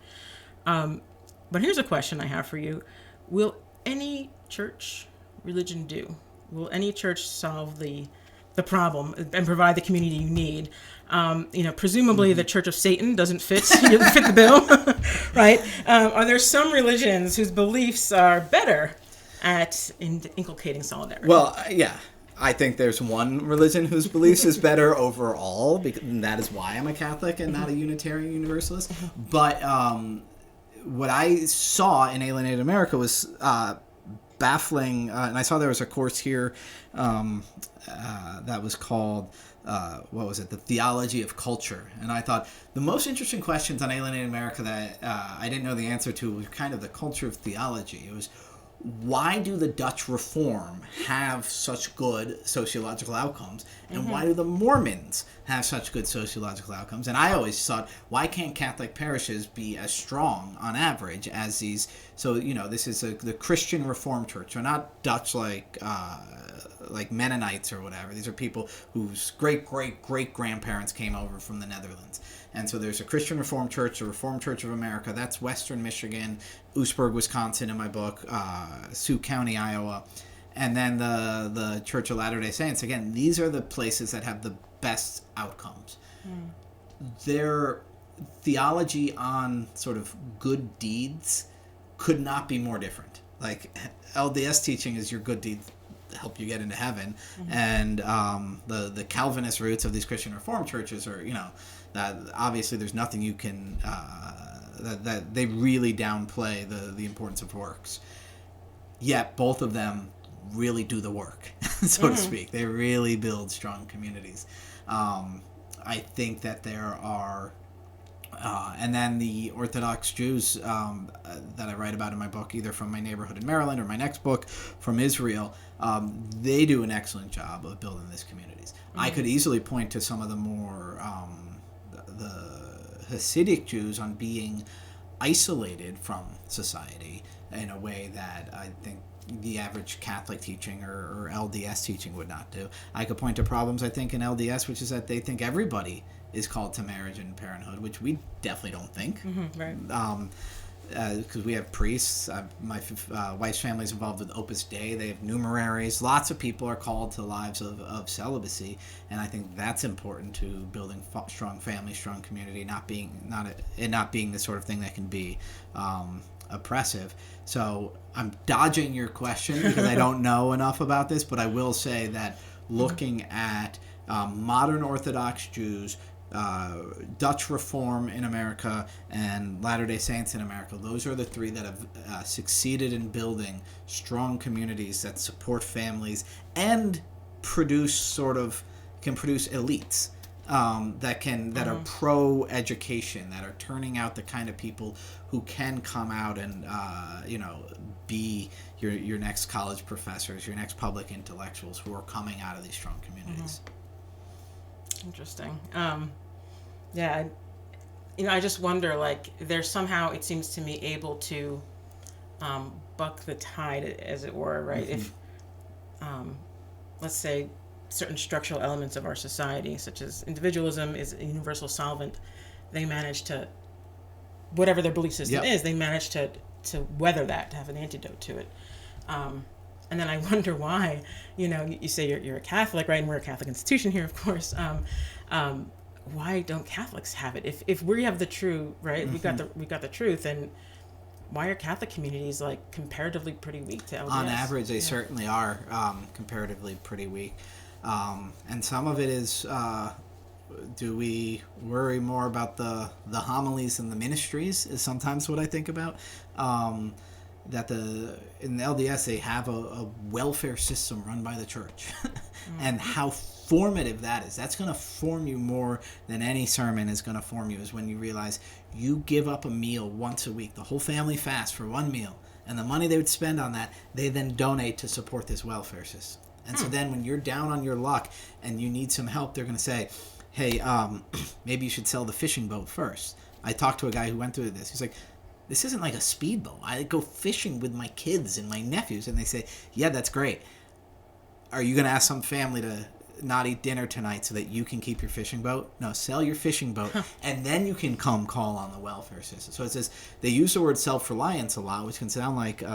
Speaker 1: But here's a question I have for you: will any church religion do? Will any church solve the problem and provide the community you need? Presumably the Church of Satan doesn't fit the bill, right? Are there some religions whose beliefs are better at inculcating solidarity?
Speaker 2: Well, yeah. I think there's one religion whose beliefs is better overall, and that is why I'm a Catholic and not a Unitarian Universalist. But what I saw in Alienated America was baffling, and I saw there was a course here that was called, The Theology of Culture. And I thought the most interesting questions on Alienated America that I didn't know the answer to was kind of the culture of theology. It was, why do the Dutch Reform have such good sociological outcomes? And why do the Mormons have such good sociological outcomes? And I always thought, why can't Catholic parishes be as strong on average as these? So, this is the Christian Reformed Church. They're not Dutch like Mennonites or whatever. These are people whose great-great-great-grandparents came over from the Netherlands. And so there's a Christian Reformed Church, the Reformed Church of America. That's Western Michigan, Oostburg, Wisconsin in my book, Sioux County, Iowa. And then the Church of Latter-day Saints. Again, these are the places that have the best outcomes. Their theology on sort of good deeds could not be more different. Like, LDS teaching is your good deeds help you get into heaven. And the Calvinist roots of these Christian Reformed churches are, that obviously there's nothing you can, that they really downplay the importance of works. Yet both of them really do the work, so to speak. They really build strong communities. I think that there are, and then the Orthodox Jews that I write about in my book, either from my neighborhood in Maryland or my next book from Israel, they do an excellent job of building these communities. I could easily point to some of the more the Hasidic Jews on being isolated from society in a way that I think the average Catholic teaching or LDS teaching would not do. I could point to problems, I think, in LDS, which is that they think everybody is called to marriage and parenthood, which we definitely don't think.
Speaker 1: Right.
Speaker 2: Because we have priests. My wife's family is involved with Opus Dei. They have numeraries. Lots of people are called to lives of celibacy, and I think that's important to building strong families, strong community, not being the sort of thing that can be oppressive. So I'm dodging your question because I don't know enough about this, but I will say that looking at modern Orthodox Jews, Dutch Reform in America, and Latter-day Saints in America, those are the three that have succeeded in building strong communities that support families and can produce elites that are pro-education, that are turning out the kind of people who can come out and be your next college professors, your next public intellectuals who are coming out of these strong communities.
Speaker 1: Interesting. I just wonder, like, they're somehow, it seems to me, able to buck the tide, as it were, right? If, let's say, certain structural elements of our society, such as individualism is a universal solvent, they manage to, whatever their belief system is, they manage to weather that, to have an antidote to it. And then I wonder why, you say you're a Catholic, right? And we're a Catholic institution here, of course. Why don't Catholics have it? If we have the true, right? We got the truth, and why are Catholic communities like comparatively pretty weak to LDS?
Speaker 2: On average, they certainly are comparatively pretty weak. And some of it is, do we worry more about the homilies and the ministries is sometimes what I think about. That in the LDS they have a welfare system run by the church. And how formative that is. That's going to form you more than any sermon is going to form you, is when you realize you give up a meal once a week. The whole family fasts for one meal. And the money they would spend on that, they then donate to support this welfare system. And so then when you're down on your luck and you need some help, they're going to say, hey, maybe you should sell the fishing boat first. I talked to a guy who went through this. He's like, this isn't like a speedboat. I go fishing with my kids and my nephews. And they say, yeah, that's great. Are you going to ask some family to not eat dinner tonight so that you can keep your fishing boat? No, sell your fishing boat, and then you can come call on the welfare system. So it says they use the word self-reliance a lot, which can sound like the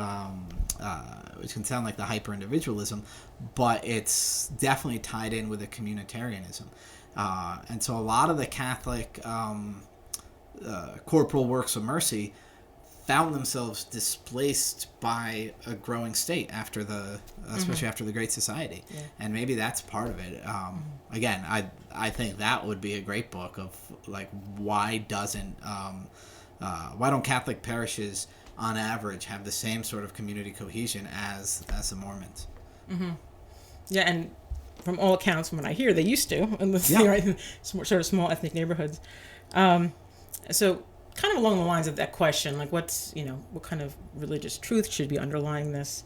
Speaker 2: hyper-individualism, but it's definitely tied in with a communitarianism. And so a lot of the Catholic corporal works of mercy found themselves displaced by a growing state after especially after the Great Society. Yeah. And maybe that's part of it. Again, I think that would be a great book of like, why don't Catholic parishes on average have the same sort of community cohesion as the Mormons?
Speaker 1: Mm-hmm. Yeah, and from all accounts, from what I hear, they used to, right, sort of small ethnic neighborhoods. So kind of along the lines of that question, like what kind of religious truth should be underlying this?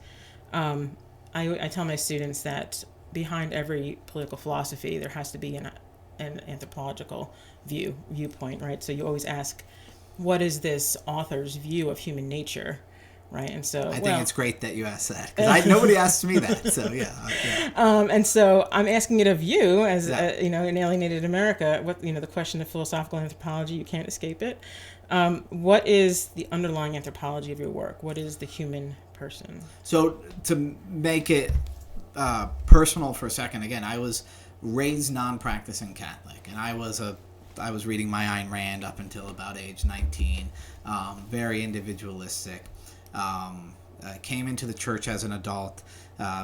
Speaker 1: I tell my students that behind every political philosophy, there has to be an anthropological viewpoint, right? So you always ask, what is this author's view of human nature, right? And so
Speaker 2: I think it's great that you asked that, because nobody asked me that. So yeah.
Speaker 1: And so I'm asking it of you as in Alienated America. What the question of philosophical anthropology, you can't escape it. What is the underlying anthropology of your work? What is the human person?
Speaker 2: So to make it personal for a second, again, I was raised non-practicing Catholic, and I was reading my Ayn Rand up until about age 19, very individualistic. Came into the church as an adult,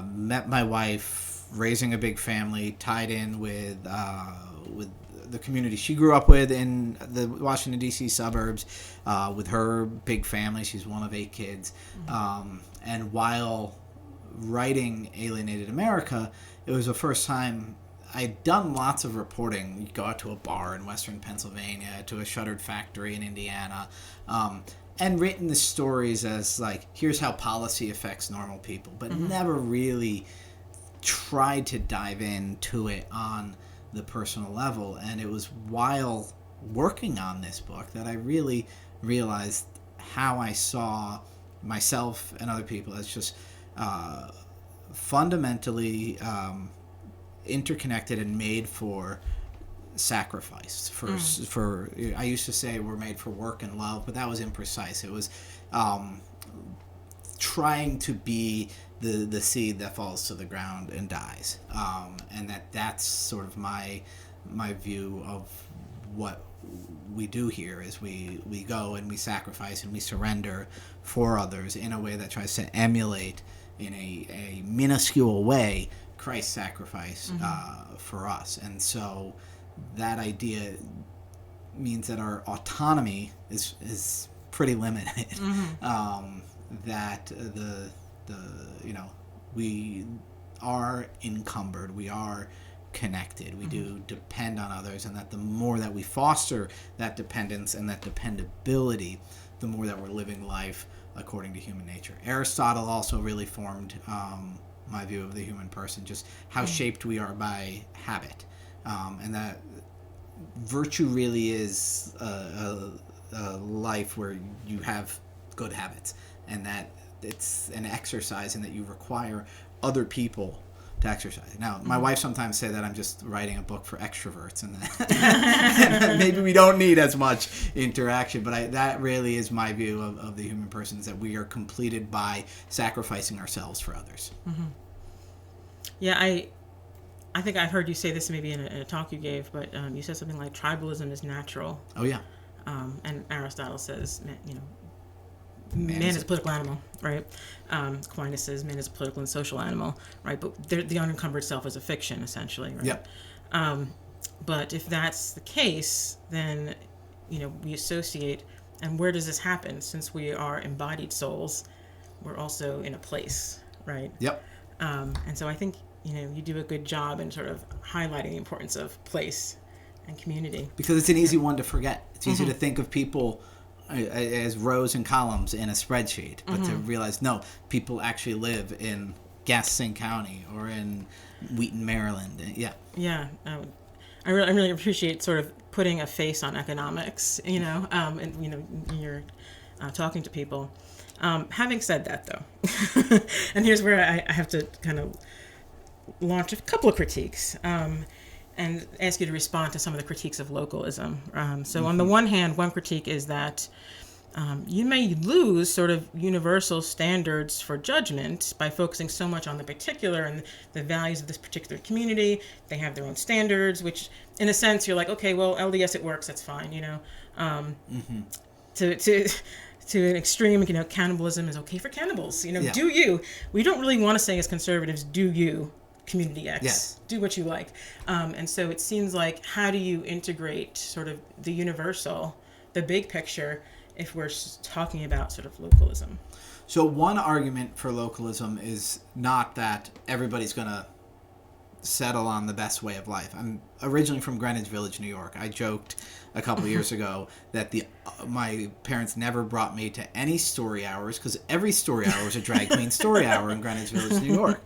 Speaker 2: met my wife, raising a big family, tied in with the community she grew up with in the Washington, D.C. suburbs, with her big family. She's one of 8 kids. Mm-hmm. And while writing Alienated America, it was the first time I'd done lots of reporting. You'd go out to a bar in western Pennsylvania, to a shuttered factory in Indiana, and written the stories as like, here's how policy affects normal people, but never really tried to dive into it on the personal level. And it was while working on this book that I really realized how I saw myself and other people as just fundamentally interconnected and made for sacrifice. For I used to say we're made for work and love, but that was imprecise. It was trying to be the seed that falls to the ground and dies, and that's sort of my view of what we do here is we go and we sacrifice and we surrender for others in a way that tries to emulate in a minuscule way Christ's sacrifice for us. And so that idea means that our autonomy is pretty limited. That we are encumbered, we are connected, we do depend on others, and that the more that we foster that dependence and that dependability, the more that we're living life according to human nature. Aristotle also really formed my view of the human person, just how shaped we are by habit, and that virtue really is a life where you have good habits, and that it's an exercise and that you require other people to exercise. Now, my wife sometimes say that I'm just writing a book for extroverts, and that maybe we don't need as much interaction, but that really is my view of the human person, is that we are completed by sacrificing ourselves for others.
Speaker 1: Yeah, I think I heard you say this maybe in a talk you gave, but you said something like tribalism is natural.
Speaker 2: Oh, yeah.
Speaker 1: And Aristotle says, man is a political animal, right? Aquinas says man is a political and social animal, right? But the unencumbered self is a fiction, essentially, right?
Speaker 2: Yep.
Speaker 1: But if that's the case, then, we associate, and where does this happen? Since we are embodied souls, we're also in a place, right?
Speaker 2: Yep.
Speaker 1: And so I think, you do a good job in sort of highlighting the importance of place and community.
Speaker 2: Because it's an easy one to forget. It's easy to think of people as rows and columns in a spreadsheet, but to realize, no, people actually live in Gaston County or in Wheaton, Maryland. Yeah.
Speaker 1: Yeah. I really appreciate sort of putting a face on economics, and, you're talking to people. Having said that, though, and here's where I have to kind of launch a couple of critiques and ask you to respond to some of the critiques of localism. So on the one hand, one critique is that you may lose sort of universal standards for judgment by focusing so much on the particular and the values of this particular community. They have their own standards, which in a sense you're like, okay, well, LDS, it works, that's fine, to an extreme, cannibalism is okay for cannibals, do you. We don't really want to say as conservatives, do you, community X.
Speaker 2: Yes.
Speaker 1: Do what you like. And so it seems like, how do you integrate sort of the universal, the big picture, if we're talking about sort of localism?
Speaker 2: So one argument for localism is not that everybody's going to settle on the best way of life. I'm originally from Greenwich Village, New York. I joked a couple of years ago that my parents never brought me to any story hours because every story hour was a drag queen story hour in Greenwich Village, New York.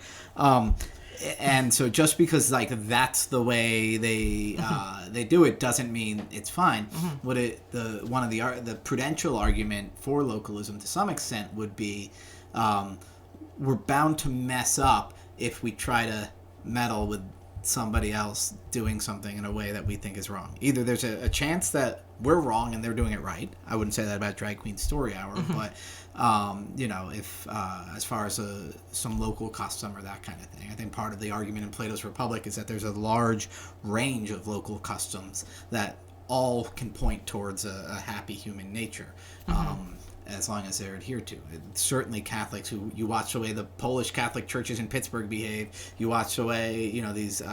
Speaker 2: And so just because that's the way they do it doesn't mean it's fine. What the prudential argument for localism to some extent would be, we're bound to mess up if we try to meddle with somebody else doing something in a way that we think is wrong. Either there's a chance that we're wrong and they're doing it right. I wouldn't say that about Drag Queen Story Hour, but if as far as some local custom or that kind of thing, I think part of the argument in Plato's Republic is that there's a large range of local customs that all can point towards a happy human nature. As long as they're adhered to. Certainly Catholics, who you watch the way the Polish Catholic churches in Pittsburgh behave, you watch the way, these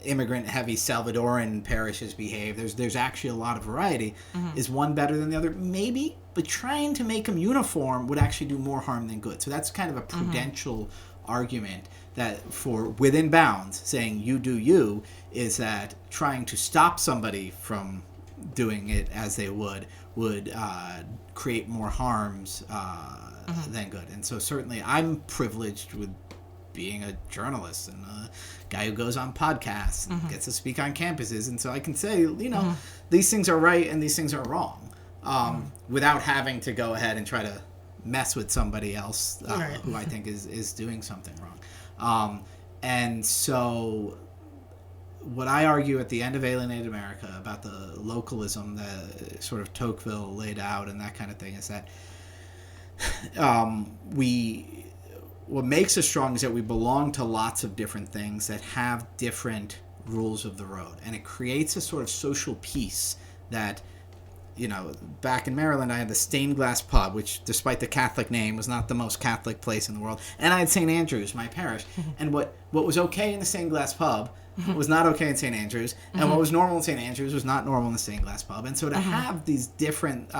Speaker 2: immigrant-heavy Salvadoran parishes behave. There's actually a lot of variety. Is one better than the other? Maybe, but trying to make them uniform would actually do more harm than good. So that's kind of a prudential argument that for within bounds, saying you do you, is that trying to stop somebody from doing it as they would create more harms than good. And so certainly I'm privileged with being a journalist and a guy who goes on podcasts and gets to speak on campuses. And so I can say, these things are right and these things are wrong without having to go ahead and try to mess with somebody else who I think is doing something wrong. And so what I argue at the end of Alienated America about the localism that sort of Tocqueville laid out and that kind of thing is that what makes us strong is that we belong to lots of different things that have different rules of the road. And it creates a sort of social peace that, back in Maryland, I had the Stained Glass Pub, which, despite the Catholic name, was not the most Catholic place in the world. And I had St. Andrews, my parish. And what was okay in the Stained Glass Pub was not okay in St. Andrews, and what was normal in St. Andrews was not normal in the Stained Glass Pub. And so to have these different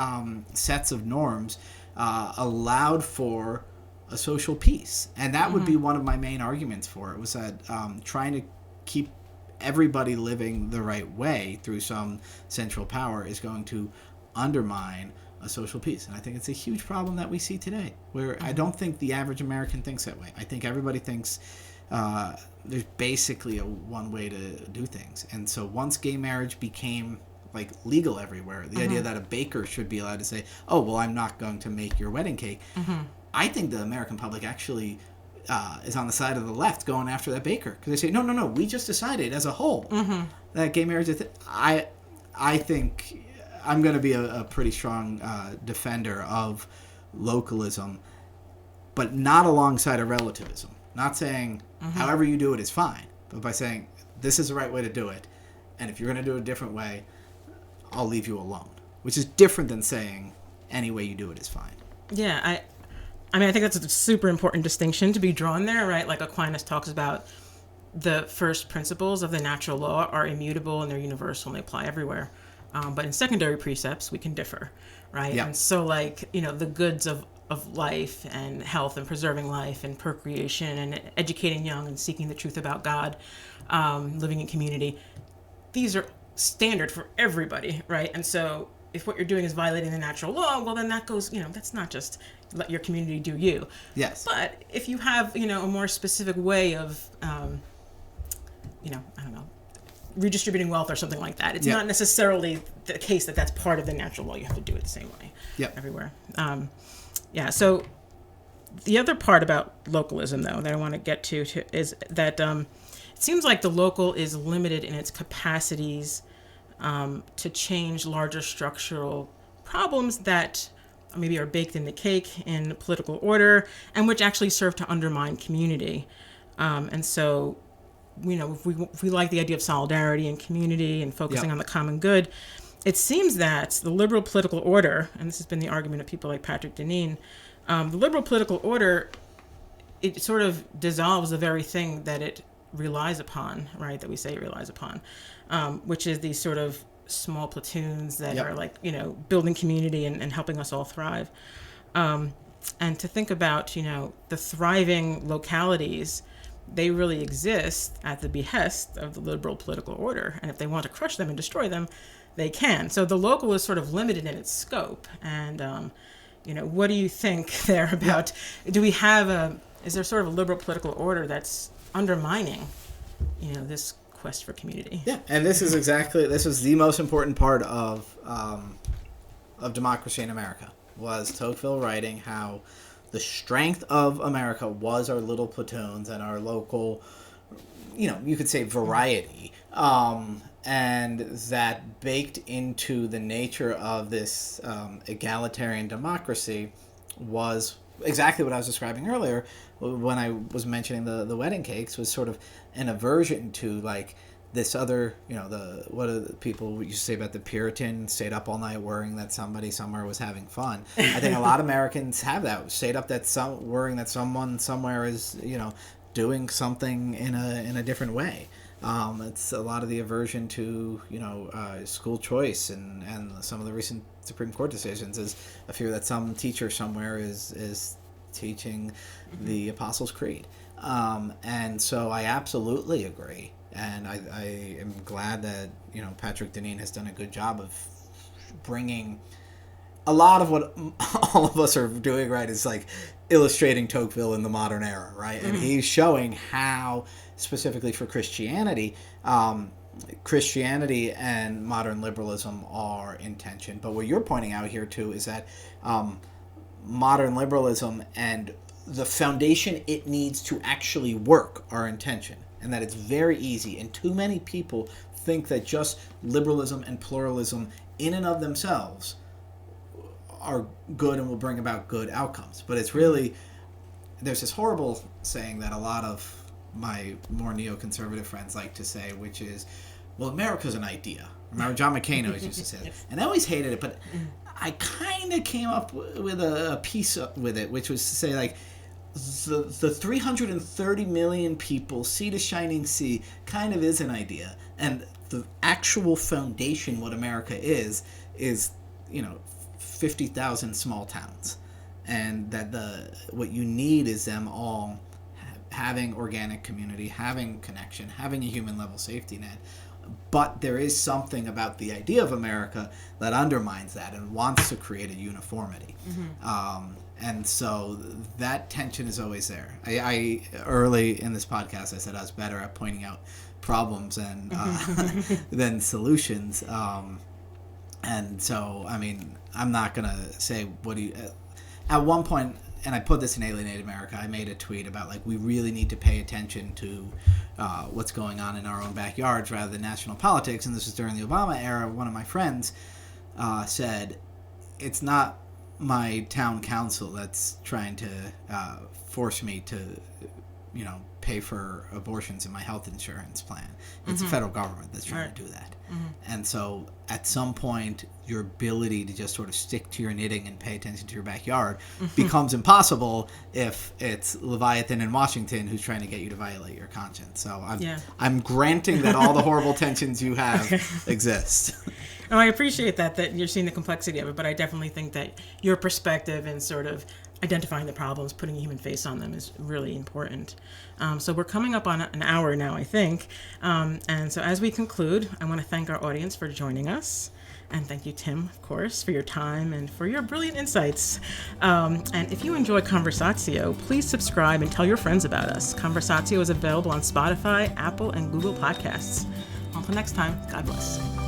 Speaker 2: sets of norms allowed for a social peace. And that would be one of my main arguments for it, was that trying to keep everybody living the right way through some central power is going to undermine a social peace. And I think it's a huge problem that we see today, where I don't think the average American thinks that way. I think everybody thinks there's basically one way to do things. And so once gay marriage became legal everywhere, the idea that a baker should be allowed to say, oh, well, I'm not going to make your wedding cake. I think the American public actually is on the side of the left going after that baker, because they say, no, we just decided as a whole that gay marriage is I think I'm going to be a pretty strong defender of localism, but not alongside of relativism. Not saying however you do it is fine, but by saying this is the right way to do it, and if you're going to do it a different way, I'll leave you alone. Which is different than saying any way you do it is fine.
Speaker 1: Yeah, I mean, I think that's a super important distinction to be drawn there, right? Like Aquinas talks about the first principles of the natural law are immutable and they're universal and they apply everywhere. But in secondary precepts, we can differ, right?
Speaker 2: Yep.
Speaker 1: And so, like, you know, the goods of life and health and preserving life and procreation and educating young and seeking the truth about God, living in community, these are standard for everybody, right? And so if what you're doing is violating the natural law, well, then that goes, you know, that's not just let your community do you.
Speaker 2: Yes.
Speaker 1: But if you have, you know, a more specific way of, you know, I don't know, redistributing wealth or something like that, it's not necessarily the case that that's part of the natural law. You have to do it the same way everywhere. Yeah, so the other part about localism, though, that I want to get to is that it seems like the local is limited in its capacities to change larger structural problems that maybe are baked in the cake in political order and which actually serve to undermine community. And so, you know, if we like the idea of solidarity and community and focusing on the common good, it seems that the liberal political order, and this has been the argument of people like Patrick Deneen, the liberal political order, it sort of dissolves the very thing that it relies upon, right, that we say it relies upon, which is these sort of small platoons that are like, you know, building community and helping us all thrive. And to think about, you know, the thriving localities, they really exist at the behest of the liberal political order. And if they want to crush them and destroy them, they can. So the local is sort of limited in its scope. And, you know, what do you think there about, do we have is there sort of a liberal political order that's undermining, you know, this quest for community?
Speaker 2: Yeah, and this is the most important part of Democracy in America, was Tocqueville writing how the strength of America was our little platoons and our local, you know, you could say variety, and that baked into the nature of this egalitarian democracy was exactly what I was describing earlier when I was mentioning the wedding cakes, was sort of an aversion to like this other, you know, what do the people used to say about the Puritan, stayed up all night worrying that somebody somewhere was having fun. I think a lot of Americans have that, stayed up worrying that someone somewhere is, you know, doing something in a different way. It's a lot of the aversion to, you know, school choice and some of the recent Supreme Court decisions is a fear that some teacher somewhere is teaching the Apostles' Creed. And so I absolutely agree. And I am glad that, you know, Patrick Deneen has done a good job of bringing a lot of what all of us are doing, right, is like illustrating Tocqueville in the modern era, right? And he's showing how, specifically for Christianity, Christianity and modern liberalism are in tension. But what you're pointing out here, too, is that modern liberalism and the foundation it needs to actually work are in tension. And that it's very easy, and too many people think that just liberalism and pluralism in and of themselves are good and will bring about good outcomes. But it's really, there's this horrible saying that a lot of my more neoconservative friends like to say, which is, well, America's an idea. Remember, John McCain always used to say that. And I always hated it, but I kind of came up with a piece with it, which was to say, like, the 330 million people, sea to shining sea, kind of is an idea. And the actual foundation, what America is, you know, 50,000 small towns. And that what you need is them all having organic community, having connection, having a human level safety net. But there is something about the idea of America that undermines that and wants to create a uniformity. And so that tension is always there. I early in this podcast, I said I was better at pointing out problems and than solutions. And so, I mean, I'm not going to say what do you... At one point, and I put this in Alienated America, I made a tweet about, like, we really need to pay attention to what's going on in our own backyards rather than national politics. And this was during the Obama era. One of my friends said, it's not my town council that's trying to force me to, pay for abortions in my health insurance plan. It's the federal government that's trying to do that. And so at some point, your ability to just sort of stick to your knitting and pay attention to your backyard becomes impossible if it's Leviathan in Washington who's trying to get you to violate your conscience. So I'm granting that all the horrible tensions you have exist.
Speaker 1: No, I appreciate that you're seeing the complexity of it, but I definitely think that your perspective and sort of identifying the problems, putting a human face on them is really important. So we're coming up on an hour now, I think. And so as we conclude, I want to thank our audience for joining us. And thank you, Tim, of course, for your time and for your brilliant insights. And if you enjoy Conversatio, please subscribe and tell your friends about us. Conversatio is available on Spotify, Apple, and Google Podcasts. Until next time, God bless.